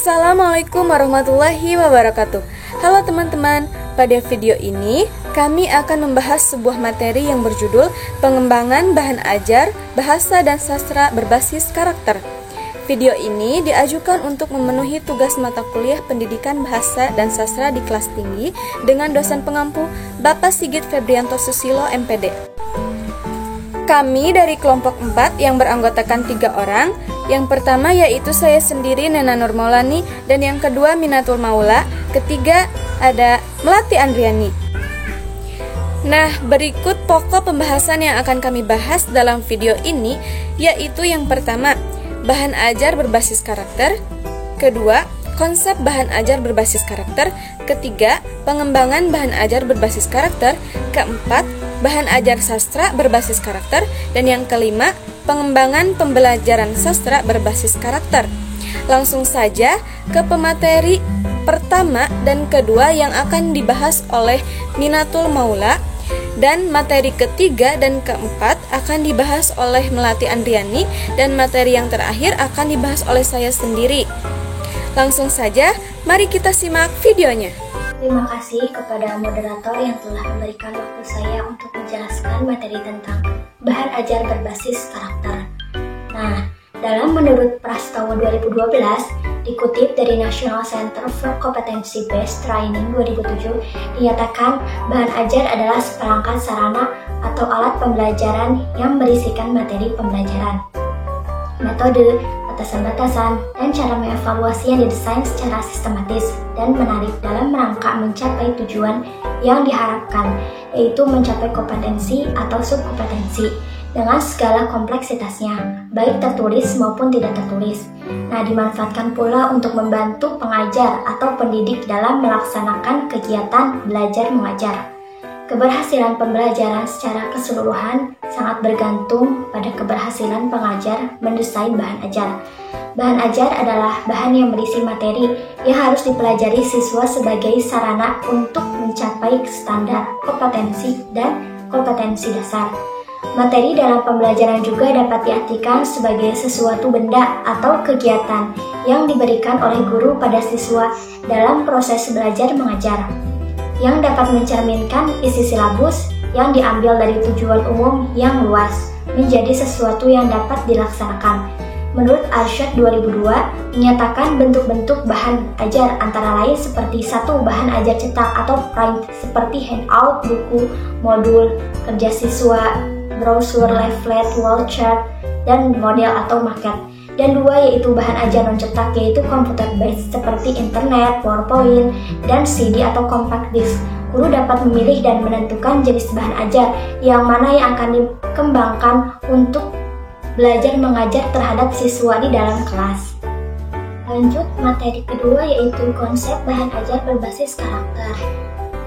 Assalamualaikum warahmatullahi wabarakatuh. Halo teman-teman, pada video ini kami akan membahas sebuah materi yang berjudul Pengembangan Bahan Ajar Bahasa dan Sastra Berbasis Karakter. Video ini diajukan untuk memenuhi tugas mata kuliah Pendidikan Bahasa dan Sastra di kelas tinggi dengan dosen pengampu Bapak Sigit Febrianto Susilo MPD. Kami dari kelompok 4 yang beranggotakan 3 orang. Yang pertama yaitu saya sendiri, Nena Nur Maulani, dan yang kedua Minatul Maula, ketiga ada Melati Andriani. Nah, berikut pokok pembahasan yang akan kami bahas dalam video ini, yaitu yang pertama, bahan ajar berbasis karakter, kedua, konsep bahan ajar berbasis karakter, ketiga, pengembangan bahan ajar berbasis karakter, keempat, bahan ajar sastra berbasis karakter, dan yang kelima, pengembangan pembelajaran sastra berbasis karakter. Langsung saja ke pemateri pertama dan kedua yang akan dibahas oleh Minatul Maula, dan materi ketiga dan keempat akan dibahas oleh Melati Andriani, dan materi yang terakhir akan dibahas oleh saya sendiri. Langsung saja, mari kita simak videonya. Terima kasih kepada moderator yang telah memberikan waktu saya untuk menjelaskan materi tentang bahan ajar berbasis karakter. Nah, dalam menurut Prastawa 2012, dikutip dari National Center for Competency Based Training 2007, dinyatakan bahan ajar adalah seperangkat sarana atau alat pembelajaran yang berisikan materi pembelajaran, metode, batasan-batasan, dan cara mengevaluasi yang didesain secara sistematis dan menarik dalam rangka mencapai tujuan yang diharapkan, yaitu mencapai kompetensi atau subkompetensi dengan segala kompleksitasnya, baik tertulis maupun tidak tertulis. Nah, dimanfaatkan pula untuk membantu pengajar atau pendidik dalam melaksanakan kegiatan belajar mengajar. Keberhasilan pembelajaran secara keseluruhan sangat bergantung pada keberhasilan pengajar mendesain bahan ajar. Bahan ajar adalah bahan yang berisi materi yang harus dipelajari siswa sebagai sarana untuk mencapai standar kompetensi dan kompetensi dasar. Materi dalam pembelajaran juga dapat diartikan sebagai sesuatu benda atau kegiatan yang diberikan oleh guru pada siswa dalam proses belajar mengajar, yang dapat mencerminkan isi silabus yang diambil dari tujuan umum yang luas menjadi sesuatu yang dapat dilaksanakan. Menurut Arsyad 2002, menyatakan bentuk-bentuk bahan ajar antara lain seperti 1. Bahan ajar cetak atau print seperti handout, buku, modul, kerja siswa, brosur, leaflet, wall chart, dan model atau maket. Dan 2 yaitu bahan ajar non-cetak, yaitu computer based seperti internet, PowerPoint, dan CD atau compact disc. Guru dapat memilih dan menentukan jenis bahan ajar yang mana yang akan dikembangkan untuk belajar mengajar terhadap siswa di dalam kelas. Lanjut materi kedua yaitu konsep bahan ajar berbasis karakter.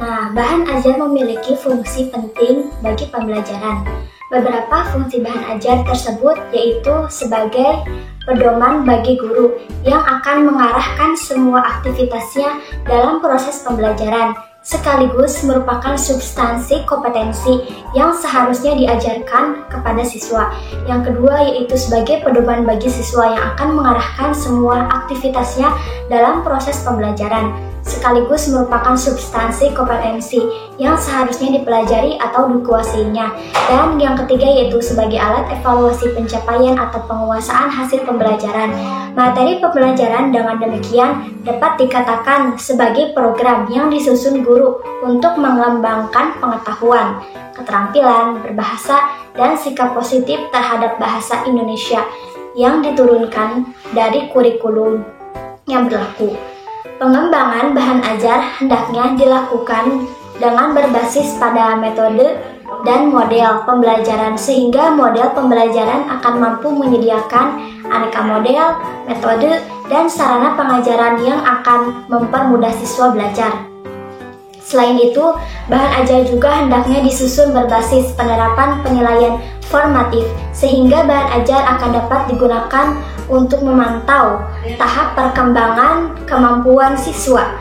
Nah, bahan ajar memiliki fungsi penting bagi pembelajaran. Beberapa fungsi bahan ajar tersebut yaitu sebagai pedoman bagi guru yang akan mengarahkan semua aktivitasnya dalam proses pembelajaran, sekaligus merupakan substansi kompetensi yang seharusnya diajarkan kepada siswa. Yang kedua yaitu sebagai pedoman bagi siswa yang akan mengarahkan semua aktivitasnya dalam proses pembelajaran, sekaligus merupakan substansi kompetensi yang seharusnya dipelajari atau dikuasainya. Dan yang ketiga yaitu sebagai alat evaluasi pencapaian atau penguasaan hasil pembelajaran. Materi pembelajaran dengan demikian dapat dikatakan sebagai program yang disusun guru untuk mengembangkan pengetahuan, keterampilan berbahasa, dan sikap positif terhadap bahasa Indonesia yang diturunkan dari kurikulum yang berlaku. Pengembangan bahan ajar hendaknya dilakukan dengan berbasis pada metode dan model pembelajaran, sehingga model pembelajaran akan mampu menyediakan aneka model, metode, dan sarana pengajaran yang akan mempermudah siswa belajar. Selain itu, bahan ajar juga hendaknya disusun berbasis penerapan penilaian formatif, sehingga bahan ajar akan dapat digunakan untuk memantau tahap perkembangan kemampuan siswa.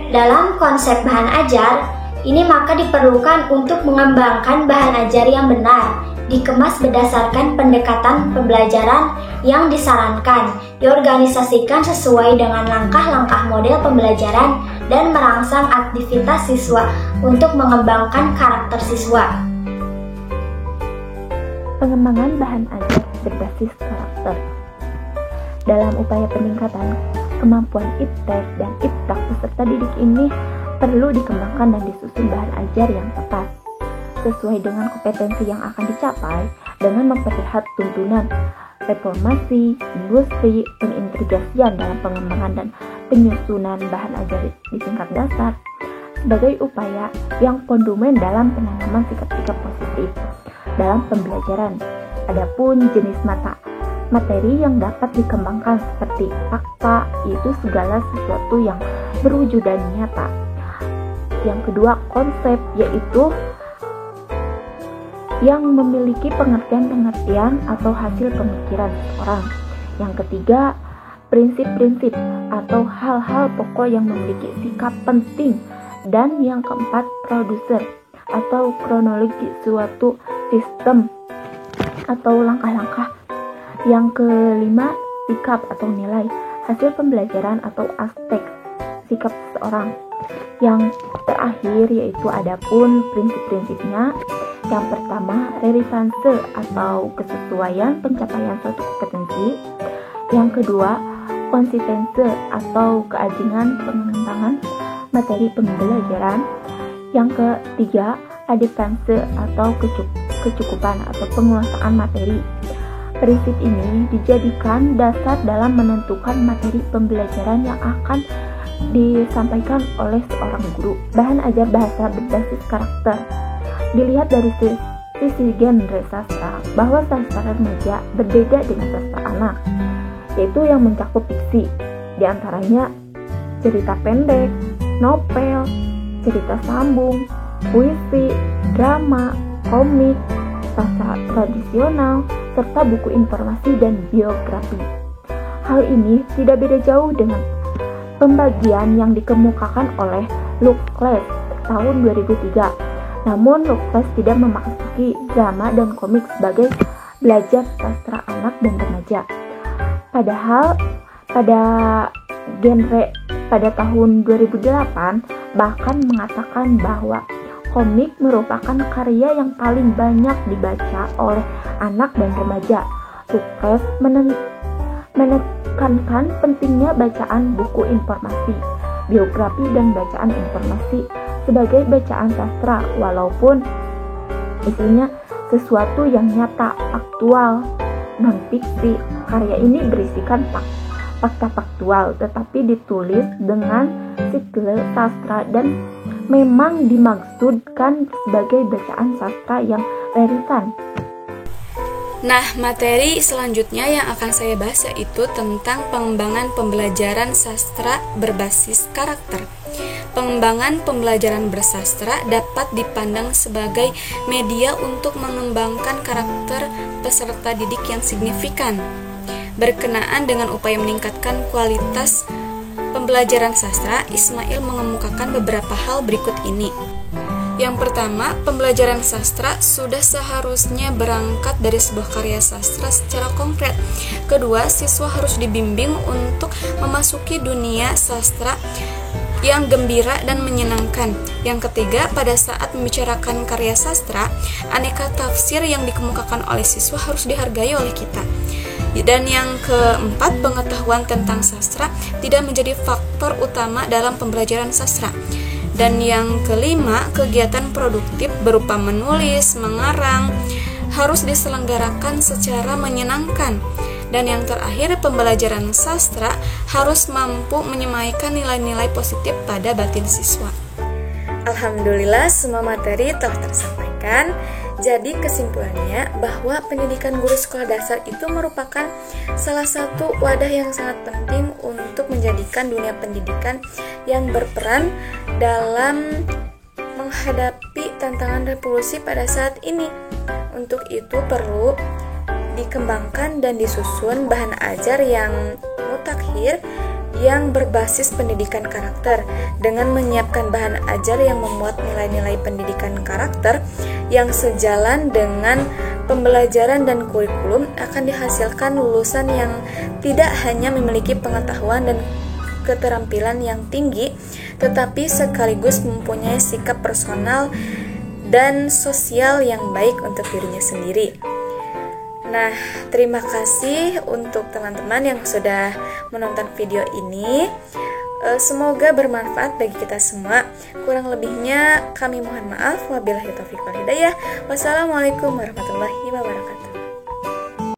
Dalam konsep bahan ajar, ini maka diperlukan untuk mengembangkan bahan ajar yang benar, dikemas berdasarkan pendekatan pembelajaran yang disarankan, diorganisasikan sesuai dengan langkah-langkah model pembelajaran, dan merangsang aktivitas siswa untuk mengembangkan karakter siswa. Pengembangan bahan ajar berbasis karakter. Dalam upaya peningkatan kemampuan iptek dan iptak peserta didik ini perlu dikembangkan dan disusun bahan ajar yang tepat sesuai dengan kompetensi yang akan dicapai dengan memperlihat tuntunan reformasi, industri, pengintegrasian dalam pengembangan dan penyusunan bahan ajar di tingkat dasar sebagai upaya yang kondumen dalam penanaman sikap-sikap positif dalam pembelajaran. Adapun jenis materi yang dapat dikembangkan seperti fakta, yaitu segala sesuatu yang berwujud dan nyata. Yang kedua, konsep, yaitu yang memiliki pengertian-pengertian atau hasil pemikiran seseorang. Yang ketiga, prinsip-prinsip atau hal-hal pokok yang memiliki sikap penting. Dan yang keempat, produser atau kronologi suatu sistem atau langkah-langkah. Yang kelima, sikap atau nilai, hasil pembelajaran atau aspek sikap seseorang. Yang terakhir yaitu adapun prinsip-prinsipnya. Yang pertama, relevansi atau kesesuaian pencapaian suatu kompetensi. Yang kedua, konsistensi atau keajinan pengembangan materi pembelajaran. Yang ketiga, adaptasi atau kecukupan atau penguasaan materi. Prinsip ini dijadikan dasar dalam menentukan materi pembelajaran yang akan disampaikan oleh seorang guru. Bahan ajar bahasa berbasis karakter. Dilihat dari sisi genre sastra, bahwa sastra remaja berbeda dengan sastra anak, yaitu yang mencakup fiksi, diantaranya cerita pendek, novel, cerita sambung, puisi, drama, komik, sastra tradisional, serta buku informasi dan biografi. Hal ini tidak beda jauh dengan pembagian yang dikemukakan oleh Lucrez tahun 2003. Namun Lucrez tidak memasuki drama dan komik sebagai belajar sastra anak dan remaja. Padahal pada genre pada tahun 2008 bahkan mengatakan bahwa komik merupakan karya yang paling banyak dibaca oleh anak dan remaja. Lucrez menekankan pentingnya bacaan buku informasi, biografi, dan bacaan informasi sebagai bacaan sastra, walaupun isinya sesuatu yang nyata, aktual, non-fiksi. Karya ini berisikan fakta faktual, tetapi ditulis dengan stile sastra dan memang dimaksudkan sebagai bacaan sastra yang relevan. Nah, materi selanjutnya yang akan saya bahas yaitu tentang pengembangan pembelajaran sastra berbasis karakter. Pengembangan pembelajaran bersastra dapat dipandang sebagai media untuk mengembangkan karakter peserta didik yang signifikan. Berkenaan dengan upaya meningkatkan kualitas pembelajaran sastra, Ismail mengemukakan beberapa hal berikut ini. Yang pertama, pembelajaran sastra sudah seharusnya berangkat dari sebuah karya sastra secara konkret. Kedua, siswa harus dibimbing untuk memasuki dunia sastra yang gembira dan menyenangkan. Yang ketiga, pada saat membicarakan karya sastra, aneka tafsir yang dikemukakan oleh siswa harus dihargai oleh kita. Dan yang keempat, pengetahuan tentang sastra tidak menjadi faktor utama dalam pembelajaran sastra. Dan yang kelima, kegiatan produktif berupa menulis, mengarang harus diselenggarakan secara menyenangkan. Dan yang terakhir, pembelajaran sastra harus mampu menyemaikan nilai-nilai positif pada batin siswa. Alhamdulillah, semua materi telah tersampaikan. Jadi kesimpulannya bahwa pendidikan guru sekolah dasar itu merupakan salah satu wadah yang sangat penting untuk menjadikan dunia pendidikan yang berperan dalam menghadapi tantangan revolusi pada saat ini. Untuk itu perlu dikembangkan dan disusun bahan ajar yang mutakhir yang berbasis pendidikan karakter dengan menyiapkan bahan ajar yang memuat nilai-nilai pendidikan karakter yang sejalan dengan pembelajaran dan kurikulum akan dihasilkan lulusan yang tidak hanya memiliki pengetahuan dan keterampilan yang tinggi, tetapi sekaligus mempunyai sikap personal dan sosial yang baik untuk dirinya sendiri. Nah, terima kasih untuk teman-teman yang sudah menonton video ini. Semoga bermanfaat bagi kita semua. Kurang lebihnya kami mohon maaf. Wabillahi taufiq wal hidayah. Wassalamualaikum warahmatullahi wabarakatuh.